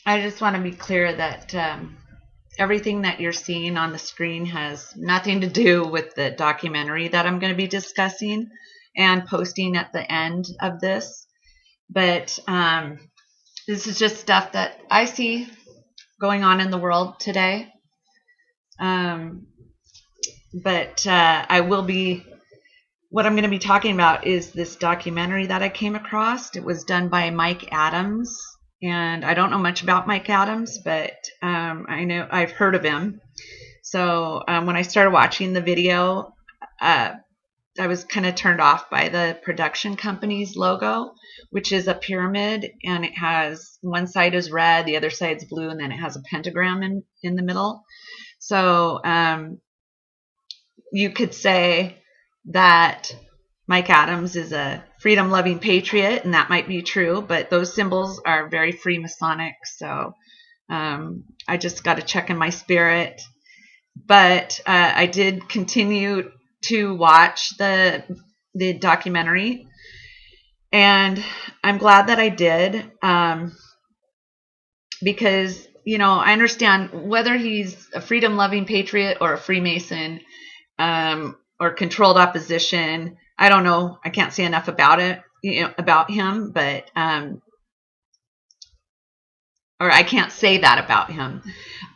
I just want to be clear that everything that you're seeing on the screen has nothing to do with the documentary that I'm going to be discussing and posting at the end of this. But this is just stuff that I see going on in the world today. But I will be, what I'm going to be talking about is this documentary that I came across. It was done by Mike Adams. And I don't know much about Mike Adams, but I know I've heard of him. So when I started watching the video, I was kind of turned off by the production company's logo, which is a pyramid, and it has one side is red, the other side's blue, and then it has a pentagram in the middle. So you could say that Mike Adams is a freedom-loving patriot, and that might be true, but those symbols are very Freemasonic, so I just got to check in my spirit. But I did continue to watch the documentary, and I'm glad that I did, because, I understand whether he's a freedom-loving patriot or a Freemason, or controlled opposition. I don't know. I can't say enough about it, about him, but, or I can't say that about him,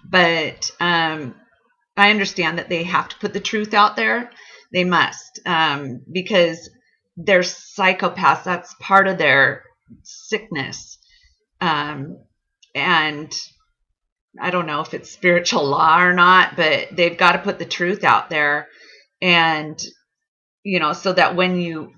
but, I understand that they have to put the truth out there. They must, because they're psychopaths. That's part of their sickness. And I don't know if it's spiritual law or not, but they've got to put the truth out there. And, so that when you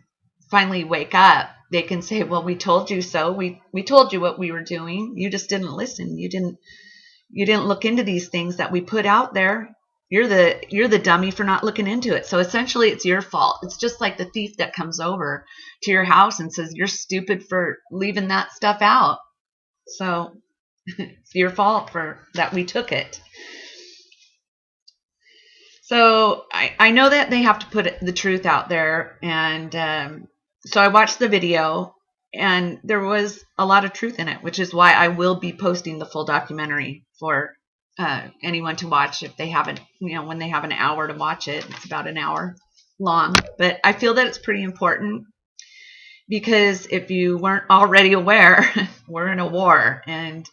finally wake up, they can say, well, we told you so. We told you what we were doing. You just didn't listen. You didn't look into these things that we put out there. You're the dummy for not looking into it. So essentially it's your fault. It's just like the thief that comes over to your house and says, you're stupid for leaving that stuff out. So it's your fault for that we took it. So I know that they have to put the truth out there. And so I watched the video, and there was a lot of truth in it, which is why I will be posting the full documentary for anyone to watch if they haven't, when they have an hour to watch it. It's about an hour long. But I feel that it's pretty important, because if you weren't already aware, we're in a war, and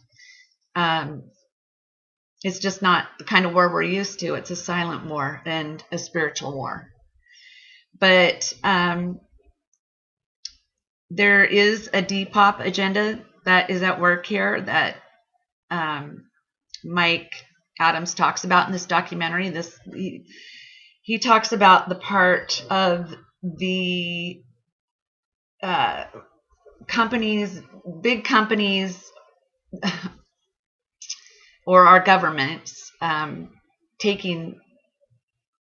it's just not the kind of war we're used to. It's a silent war and a spiritual war. But there is a Depop agenda that is at work here that Mike Adams talks about in this documentary. He talks about the part of the companies, big companies, or our governments taking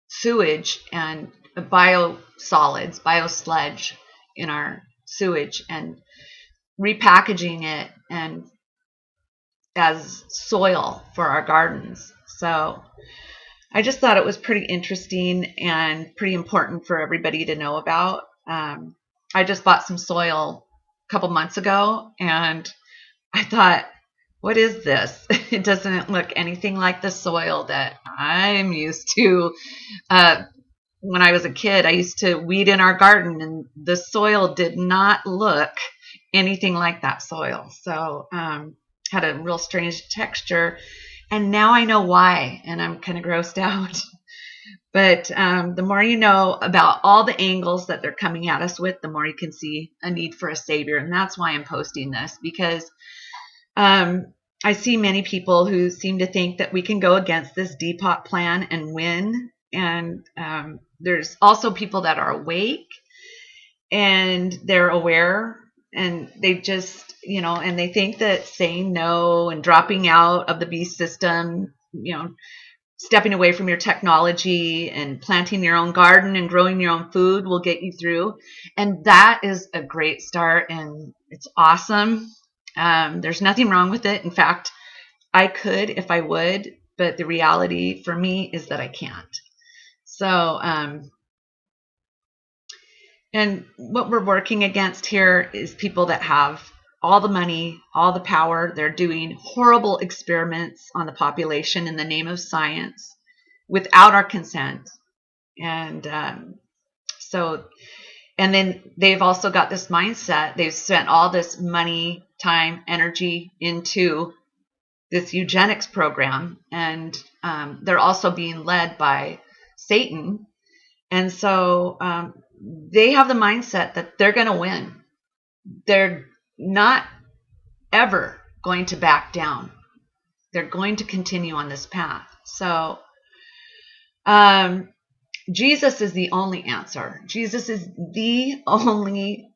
sewage and biosolids, biosludge in our sewage and repackaging it and as soil for our gardens. So I just thought it was pretty interesting and pretty important for everybody to know about. I just bought some soil a couple months ago, and I thought, what is this? It doesn't look anything like the soil that I'm used to. When I was a kid, I used to weed in our garden, and the soil did not look anything like that soil. So had a real strange texture, and now I know why, and I'm kind of grossed out. But the more you know about all the angles that they're coming at us with, the more you can see a need for a savior. And that's why I'm posting this, because I see many people who seem to think that we can go against this Depop plan and win. And there's also people that are awake and they're aware, and they just, and they think that saying no and dropping out of the beast system, stepping away from your technology and planting your own garden and growing your own food will get you through. And that is a great start, and it's awesome. There's nothing wrong with it. In fact, I could if I would, but the reality for me is that I can't. So, and what we're working against here is people that have all the money, all the power. They're doing horrible experiments on the population in the name of science without our consent. And and then they've also got this mindset. They've spent all this money, time, energy into this eugenics program, and they're also being led by Satan. And so they have the mindset that they're going to win. They're not ever going to back down. They're going to continue on this path. So Jesus is the only answer. Jesus is the only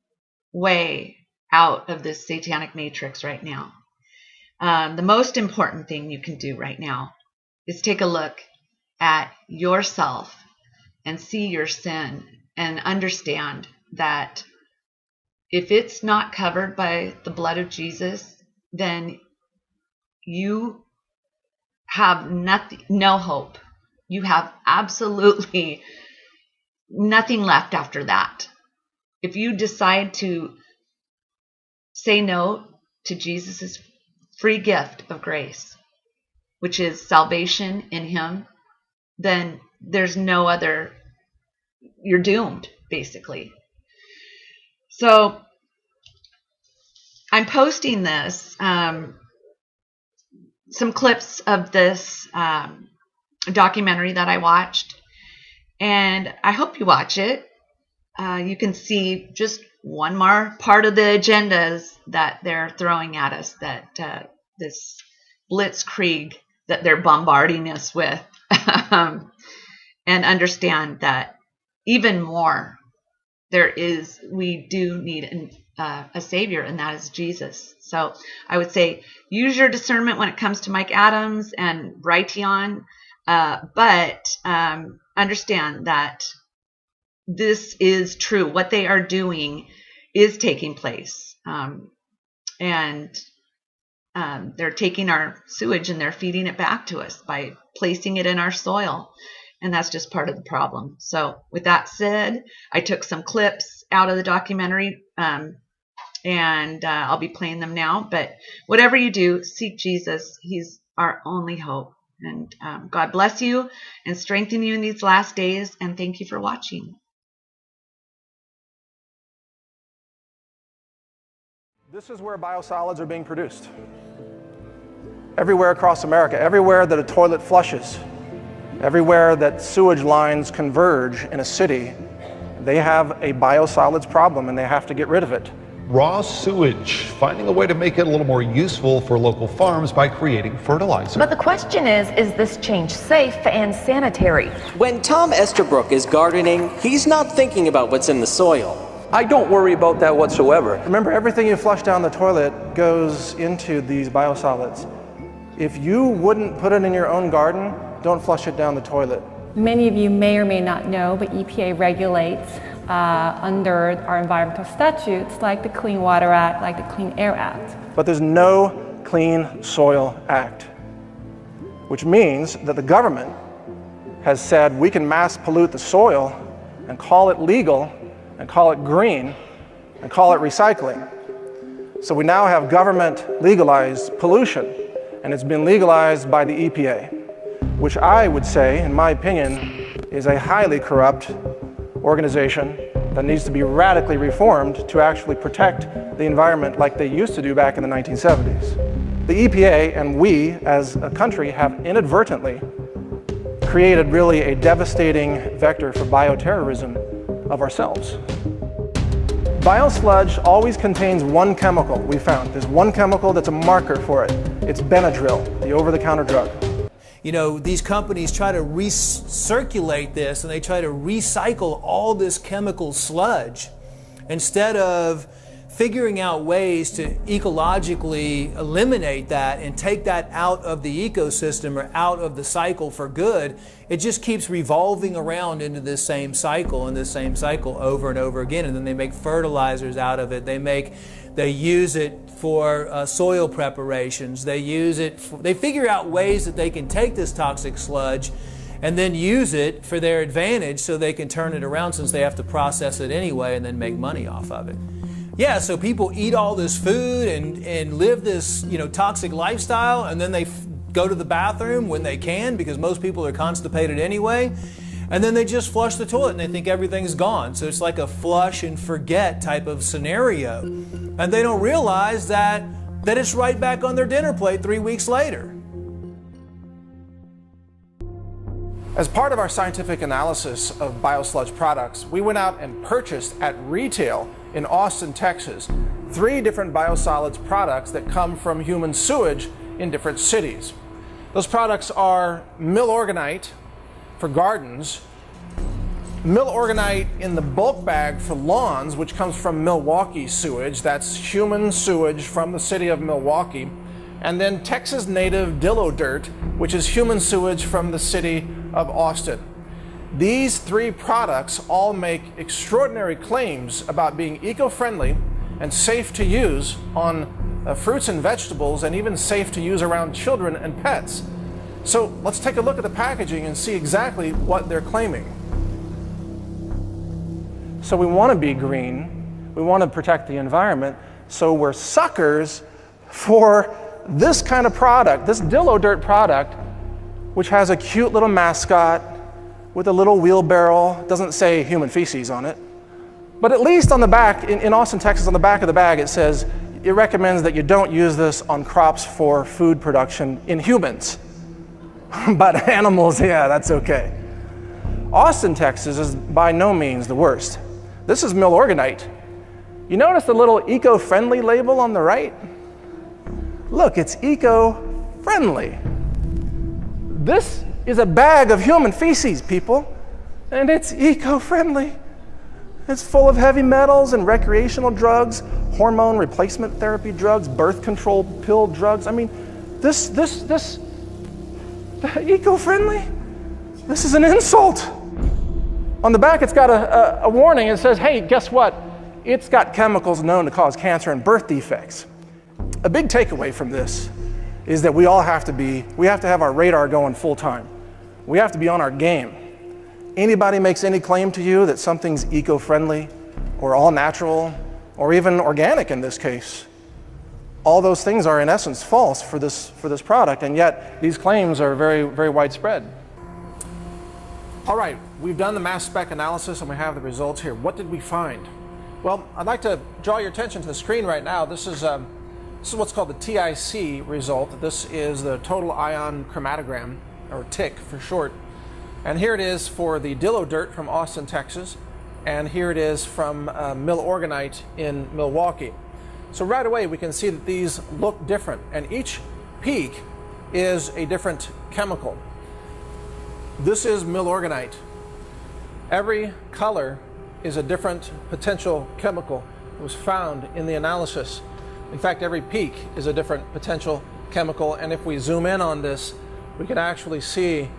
way out of this satanic matrix right now. The most important thing you can do right now is take a look at yourself and see your sin and understand that if it's not covered by the blood of Jesus, then you have no hope. You have absolutely nothing left after that. If you decide to say no to Jesus' free gift of grace, which is salvation in him, then there's no other, you're doomed, basically. So I'm posting this, some clips of this documentary that I watched, and I hope you watch it. You can see just one more part of the agendas that they're throwing at us, that this blitzkrieg that they're bombarding us with, and understand that even more we do need a savior, and that is Jesus. So I would say use your discernment when it comes to Mike Adams and Brighteon, but understand that this is true. What they are doing is taking place, and they're taking our sewage and they're feeding it back to us by placing it in our soil. And that's just part of the problem. So with that said, I took some clips out of the documentary, and I'll be playing them now. But whatever you do, seek Jesus. He's our only hope. And God bless you and strengthen you in these last days. And thank you for watching. This is where biosolids are being produced. Everywhere across America, everywhere that a toilet flushes, everywhere that sewage lines converge in a city, they have a biosolids problem and they have to get rid of it. Raw sewage, finding a way to make it a little more useful for local farms by creating fertilizer. But the question is this change safe and sanitary? When Tom Estabrook is gardening, he's not thinking about what's in the soil. I don't worry about that whatsoever. Remember, everything you flush down the toilet goes into these biosolids. If you wouldn't put it in your own garden, don't flush it down the toilet. Many of you may or may not know, but EPA regulates under our environmental statutes like the Clean Water Act, like the Clean Air Act. But there's no Clean Soil Act, which means that the government has said we can mass pollute the soil and call it legal and call it green and call it recycling. So we now have government legalized pollution, and it's been legalized by the EPA, which I would say, in my opinion, is a highly corrupt organization that needs to be radically reformed to actually protect the environment like they used to do back in the 1970s. The EPA and we as a country have inadvertently created really a devastating vector for bioterrorism of ourselves. Biosludge always contains one chemical, we found. There's one chemical that's a marker for it. It's Benadryl, the over-the-counter drug. You know, these companies try to recirculate this and they try to recycle all this chemical sludge instead of figuring out ways to ecologically eliminate that and take that out of the ecosystem or out of the cycle for good. It just keeps revolving around into this same cycle and this same cycle over and over again. And then they make fertilizers out of it. They use it for soil preparations. They figure out ways that they can take this toxic sludge and then use it for their advantage so they can turn it around, since they have to process it anyway and then make money off of it. Yeah, so people eat all this food and live this, toxic lifestyle, and then they go to the bathroom when they can, because most people are constipated anyway, and then they just flush the toilet and they think everything's gone. So it's like a flush and forget type of scenario. And they don't realize that it's right back on their dinner plate 3 weeks later. As part of our scientific analysis of Biosludge products, we went out and purchased at retail in Austin, Texas, 3 different biosolids products that come from human sewage in different cities. Those products are Milorganite for gardens, Milorganite in the bulk bag for lawns, which comes from Milwaukee sewage. That's human sewage from the city of Milwaukee. And then Texas native Dillo dirt, which is human sewage from the city of Austin. These 3 products all make extraordinary claims about being eco-friendly and safe to use on fruits and vegetables, and even safe to use around children and pets. So let's take a look at the packaging and see exactly what they're claiming. So we want to be green, we want to protect the environment, so we're suckers for this kind of product, this Dillo dirt product, which has a cute little mascot with a little wheelbarrow. It doesn't say human feces on it. But at least on the back, in Austin, Texas, on the back of the bag, it says it recommends that you don't use this on crops for food production in humans. But animals, yeah, that's okay. Austin, Texas is by no means the worst. This is Milorganite. You notice the little eco-friendly label on the right? Look, it's eco-friendly. This is a bag of human feces, people, and it's eco-friendly. It's full of heavy metals and recreational drugs, hormone replacement therapy drugs, birth control pill drugs. I mean, this eco-friendly? This is an insult. On the back, it's got a warning. It says, hey, guess what? It's got chemicals known to cause cancer and birth defects. A big takeaway from this is that we have to have our radar going full time. We have to be on our game. Anybody makes any claim to you that something's eco-friendly or all natural or even organic in this case, all those things are in essence false for this product, and yet these claims are very, very widespread. All right, we've done the mass spec analysis and we have the results here. What did we find? Well, I'd like to draw your attention to the screen right now. This is what's called the TIC result. This is the total ion chromatogram, or TIC for short. And here it is for the Dillo dirt from Austin, Texas. And here it is from Milorganite in Milwaukee. So right away we can see that these look different, and each peak is a different chemical. This is Milorganite. Every color is a different potential chemical that was found in the analysis. In fact, every peak is a different potential chemical, and if we zoom in on this, we can actually see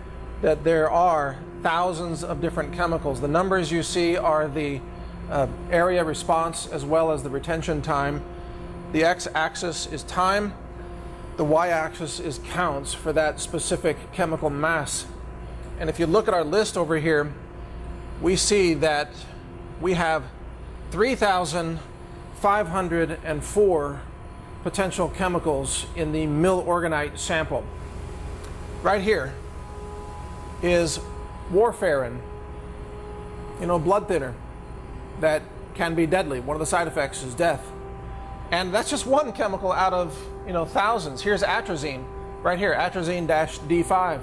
that there are thousands of different chemicals. The numbers you see are the area response as well as the retention time. The x-axis is time, the y-axis is counts for that specific chemical mass. And if you look at our list over here, we see that we have 3,504 potential chemicals in the Milorganite sample. Right here is warfarin, blood thinner that can be deadly. One of the side effects is death. And that's just one chemical out of thousands. Here's atrazine, right here, atrazine-D5.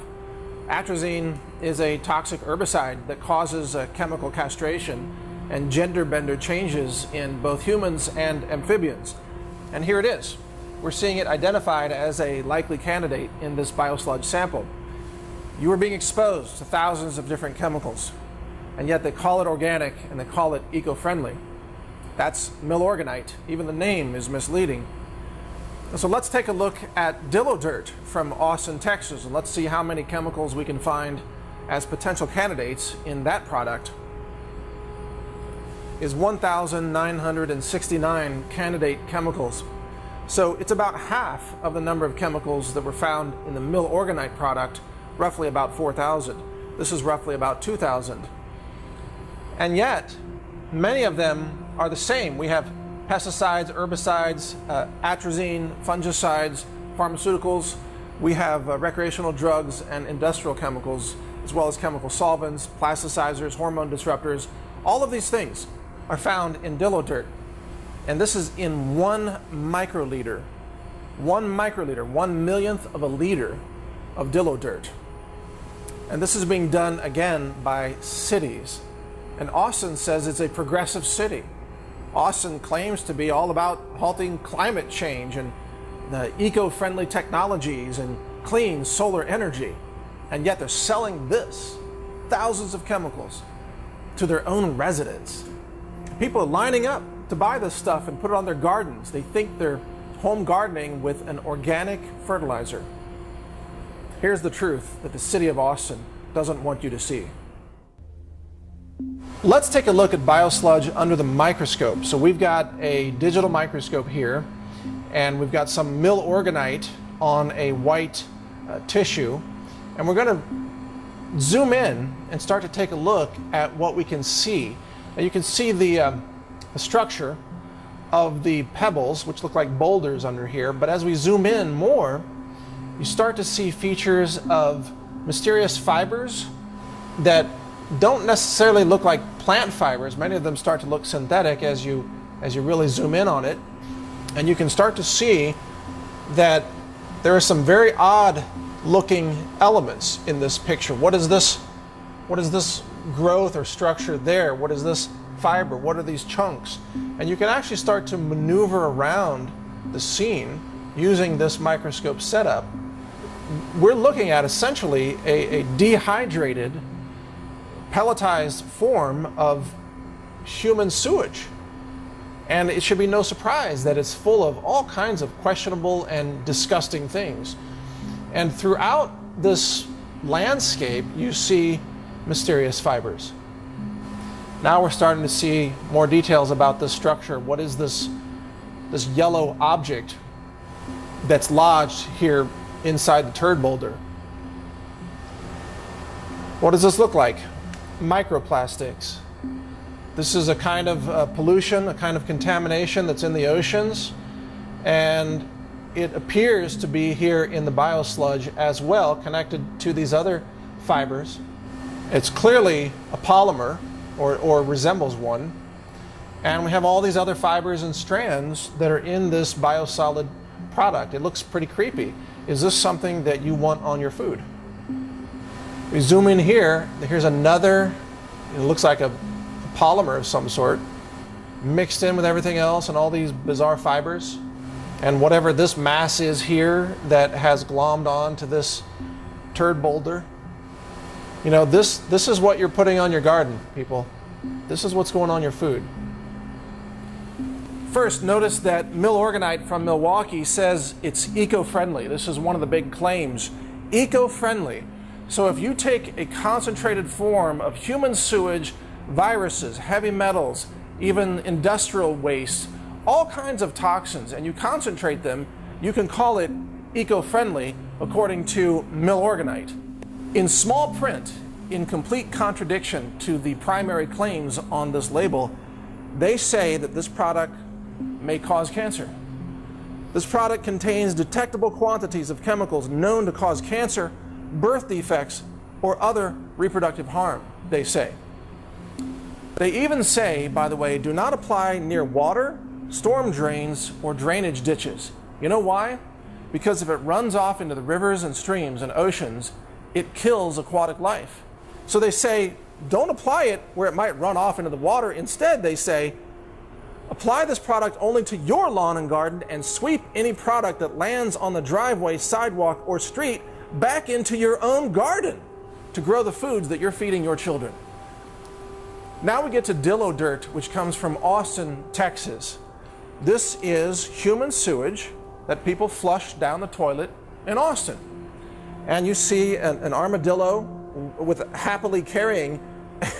Atrazine is a toxic herbicide that causes chemical castration and gender bender changes in both humans and amphibians. And here it is. We're seeing it identified as a likely candidate in this biosludge sample. You are being exposed to thousands of different chemicals, and yet they call it organic and they call it eco-friendly. That's Milorganite. Even the name is misleading. So let's take a look at Dillo dirt from Austin, Texas, and let's see how many chemicals we can find as potential candidates in that product. Is 1,969 candidate chemicals. So it's about half of the number of chemicals that were found in the Milorganite product, roughly about 4,000. This is roughly about 2,000. And yet, many of them are the same. We have pesticides, herbicides, atrazine, fungicides, pharmaceuticals. We have recreational drugs and industrial chemicals, as well as chemical solvents, plasticizers, hormone disruptors. All of these things are found in dillo dirt. And this is in 1 microliter. 1 microliter, 1/1,000,000th of a liter of dillo dirt. And this is being done again by cities. And Austin says it's a progressive city. Austin claims to be all about halting climate change and eco-friendly technologies and clean solar energy. And yet they're selling this, thousands of chemicals, to their own residents. People are lining up to buy this stuff and put it on their gardens. They think they're home gardening with an organic fertilizer. Here's the truth that the city of Austin doesn't want you to see. Let's take a look at Biosludge under the microscope. So we've got a digital microscope here, and we've got some millorganite on a white tissue, and we're going to zoom in and start to take a look at what we can see. Now you can see the structure of the pebbles, which look like boulders under here, but as we zoom in more, you start to see features of mysterious fibers that don't necessarily look like plant fibers. Many of them start to look synthetic as you really zoom in on it. And you can start to see that there are some very odd looking elements in this picture. What is this growth or structure there? What is this fiber? What are these chunks? And you can actually start to maneuver around the scene using this microscope setup. We're looking at essentially a dehydrated, pelletized form of human sewage. And it should be no surprise that it's full of all kinds of questionable and disgusting things. And throughout this landscape, you see mysterious fibers. Now we're starting to see more details about this structure. What is this yellow object that's lodged here inside the turd boulder? What does this look like? Microplastics. This is a kind of pollution, a kind of contamination that's in the oceans, and it appears to be here in the biosludge as well, connected to these other fibers. It's clearly a polymer, or resembles one, and we have all these other fibers and strands that are in this biosolid product. It looks pretty creepy. Is this something that you want on your food? We zoom in here, here's another, it looks like a polymer of some sort, mixed in with everything else and all these bizarre fibers. And whatever this mass is here that has glommed on to this turd boulder, you know, this is what you're putting on your garden, people. This is what's going on your food. First, notice that millorganite from Milwaukee says it's eco-friendly. This is one of the big claims. Eco-friendly. So if you take a concentrated form of human sewage, viruses, heavy metals, even industrial waste, all kinds of toxins, and you concentrate them, you can call it eco-friendly according to millorganite. In small print, in complete contradiction to the primary claims on this label, they say that this product may cause cancer. This product contains detectable quantities of chemicals known to cause cancer, birth defects, or other reproductive harm, they say. They even say, by the way, do not apply near water, storm drains, or drainage ditches. You know why? Because if it runs off into the rivers and streams and oceans, it kills aquatic life. So they say, don't apply it where it might run off into the water. Instead, they say, apply this product only to your lawn and garden and sweep any product that lands on the driveway, sidewalk, or street back into your own garden to grow the foods that you're feeding your children. Now we get to dillo dirt, which comes from Austin, Texas. This is human sewage that people flush down the toilet in Austin. And you see an armadillo with happily carrying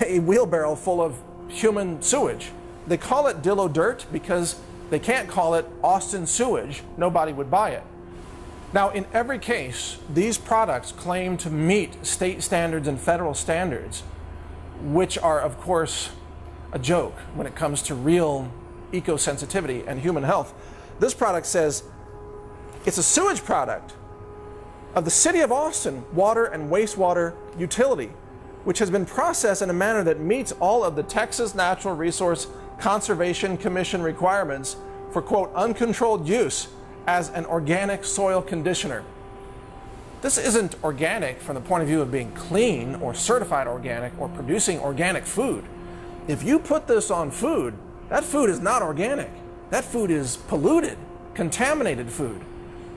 a wheelbarrow full of human sewage. They call it dillo dirt because they can't call it Austin sewage. Nobody would buy it. Now, in every case, these products claim to meet state standards and federal standards, which are, of course, a joke when it comes to real eco-sensitivity and human health. This product says it's a sewage product of the City of Austin water and wastewater utility, which has been processed in a manner that meets all of the Texas Natural Resource Conservation Commission requirements for, quote, uncontrolled use as an organic soil conditioner. This isn't organic from the point of view of being clean or certified organic or producing organic food. If you put this on food, that food is not organic. That food is polluted, contaminated food.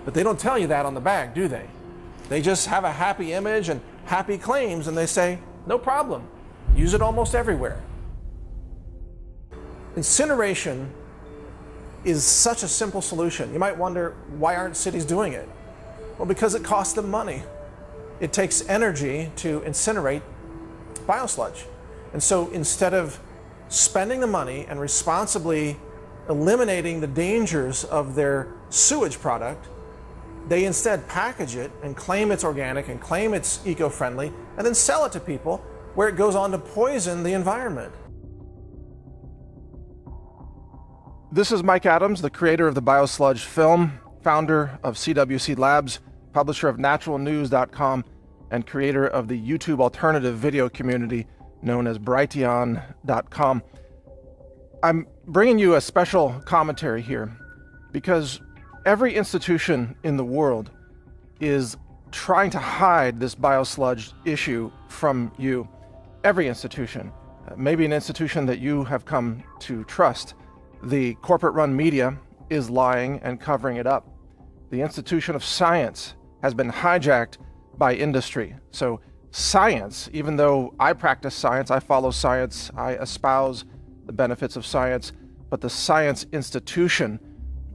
But they don't tell you that on the bag, do they? They just have a happy image and happy claims, and they say, no problem, use it almost everywhere. Incineration is such a simple solution. You might wonder, why aren't cities doing it? Well, because it costs them money. It takes energy to incinerate biosludge. And so instead of spending the money and responsibly eliminating the dangers of their sewage product, they instead package it and claim it's organic and claim it's eco-friendly and then sell it to people where it goes on to poison the environment. This is Mike Adams, the creator of the Biosluged film, founder of CWC Labs, publisher of naturalnews.com, and creator of the YouTube alternative video community known as Brighteon.com. I'm bringing you a special commentary here because every institution in the world is trying to hide this biosludge issue from you. Every institution, maybe an institution that you have come to trust. The corporate-run media is lying and covering it up. The institution of science has been hijacked by industry. So science, even though I practice science, I follow science, I espouse the benefits of science, but the science institution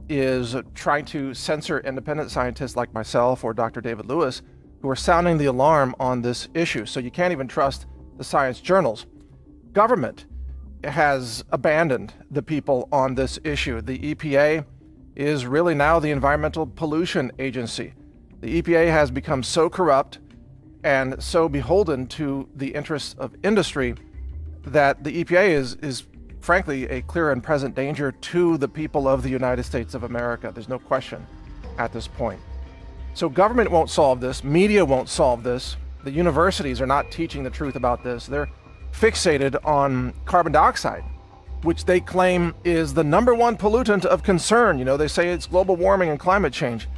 is trying to censor independent scientists like myself or Dr. David Lewis, who are sounding the alarm on this issue. So you can't even trust the science journals. Government has abandoned the people on this issue. The EPA is really now the Environmental Pollution Agency. The EPA has become so corrupt and so beholden to the interests of industry that the EPA is frankly a clear and present danger to the people of the United States of America. There's no question at this point. So government won't solve this, media won't solve this, the universities are not teaching the truth about this. They're fixated on carbon dioxide, which they claim is the #1 pollutant of concern. You know, they say it's global warming and climate change.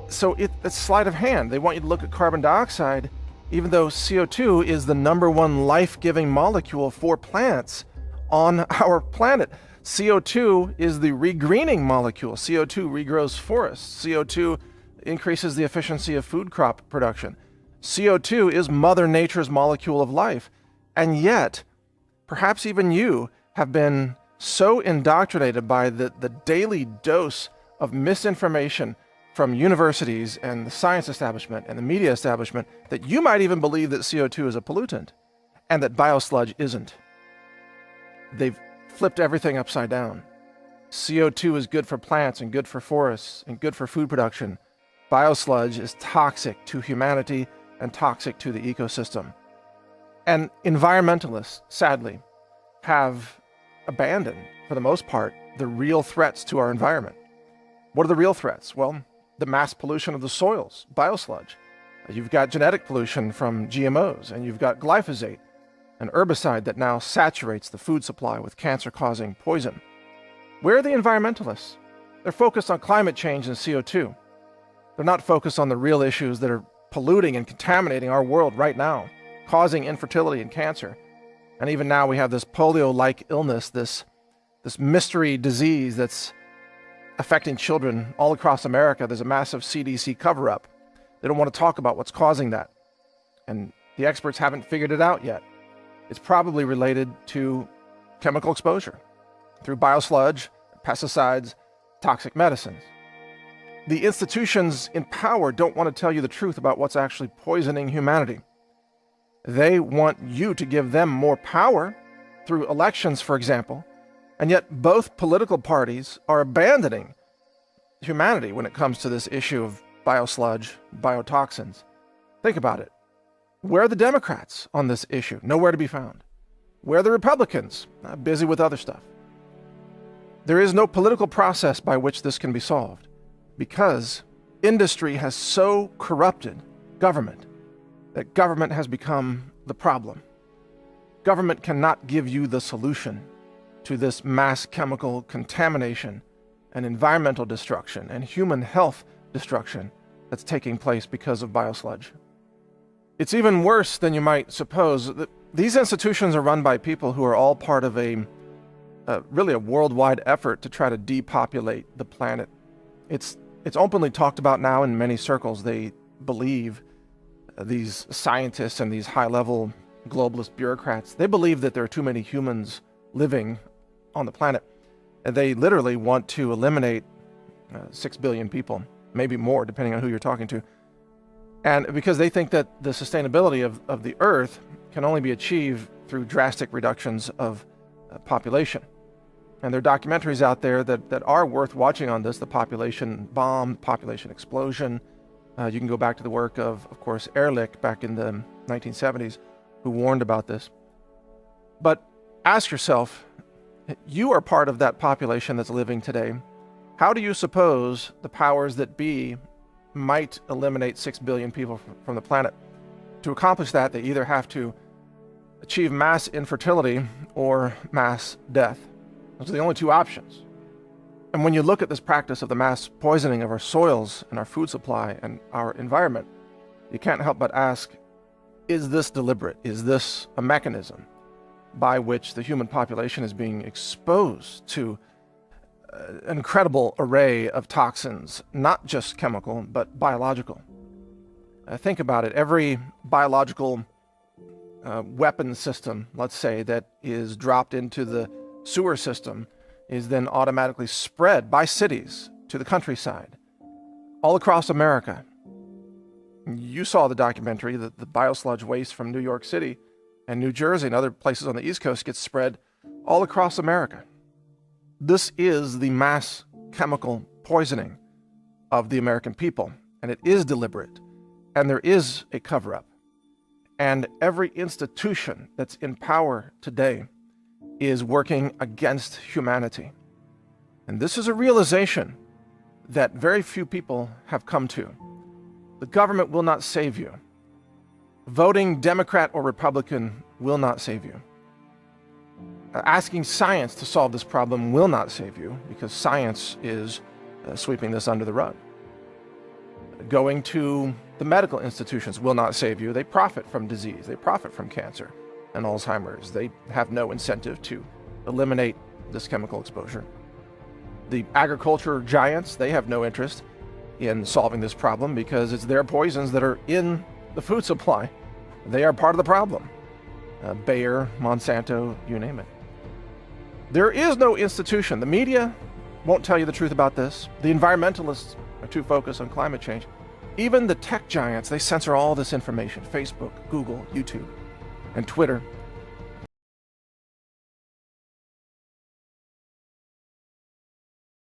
So it's sleight of hand. They want you to look at carbon dioxide, even though CO2 is the #1 life-giving molecule for plants on our planet. CO2 is the regreening molecule. CO2 regrows forests. CO2 increases the efficiency of food crop production. CO2 is Mother Nature's molecule of life. And yet, perhaps even you have been so indoctrinated by the daily dose of misinformation from universities and the science establishment and the media establishment that you might even believe that CO2 is a pollutant and that biosludge isn't. They've flipped everything upside down. CO2 is good for plants and good for forests and good for food production. Biosludge is toxic to humanity and toxic to the ecosystem. And environmentalists, sadly, have abandoned, for the most part, the real threats to our environment. What are the real threats? Well, the mass pollution of the soils, biosludge. You've got genetic pollution from GMOs, and you've got glyphosate, an herbicide that now saturates the food supply with cancer-causing poison. Where are the environmentalists? They're focused on climate change and CO2. They're not focused on the real issues that are polluting and contaminating our world right now, causing infertility and cancer. And even now we have this polio-like illness, this mystery disease that's affecting children all across America. There's a massive CDC cover-up. They don't want to talk about what's causing that. And the experts haven't figured it out yet. It's probably related to chemical exposure through biosludge, pesticides, toxic medicines. The institutions in power don't want to tell you the truth about what's actually poisoning humanity. They want you to give them more power through elections, for example, and yet both political parties are abandoning humanity when it comes to this issue of biosludge, biotoxins. Think about it. Where are the Democrats on this issue? Nowhere to be found. Where are the Republicans? Busy with other stuff. There is no political process by which this can be solved, because industry has so corrupted government that government has become the problem. Government cannot give you the solution to this mass chemical contamination and environmental destruction and human health destruction that's taking place because of biosludge. It's even worse than you might suppose. These institutions are run by people who are all part of really a worldwide effort to try to depopulate the planet. It's openly talked about now in many circles. They believe, these scientists and these high-level globalist bureaucrats, they believe that there are too many humans living on the planet. And they literally want to eliminate 6 billion people, maybe more, depending on who you're talking to. And because they think that the sustainability of the Earth can only be achieved through drastic reductions of population. And there are documentaries out there that are worth watching on this, the population bomb, population explosion. You can go back to the work of course, Ehrlich back in the 1970s, who warned about this. But ask yourself, you are part of that population that's living today. How do you suppose the powers that be might eliminate 6 billion people from the planet? To accomplish that, they either have to achieve mass infertility or mass death. Those are the only two options. And when you look at this practice of the mass poisoning of our soils and our food supply and our environment, you can't help but ask, is this deliberate? Is this a mechanism by which the human population is being exposed to an incredible array of toxins, not just chemical, but biological? Think about it. Every biological weapon system, let's say, that is dropped into the sewer system is then automatically spread by cities to the countryside, all across America. You saw the documentary that the biosludge waste from New York City and New Jersey and other places on the East Coast gets spread all across America. This is the mass chemical poisoning of the American people, and it is deliberate, and there is a cover-up. And every institution that's in power today is working against humanity. And this is a realization that very few people have come to. The government will not save you. Voting Democrat or Republican will not save you. Asking science to solve this problem will not save you, because science is sweeping this under the rug. Going to the medical institutions will not save you. They profit from disease. They profit from cancer and Alzheimer's. They have no incentive to eliminate this chemical exposure. The agriculture giants, they have no interest in solving this problem because it's their poisons that are in the food supply. They are part of the problem. Bayer, Monsanto, you name it. There is no institution. The media won't tell you the truth about this. The environmentalists are too focused on climate change. Even the tech giants, they censor all this information. Facebook, Google, YouTube, and Twitter.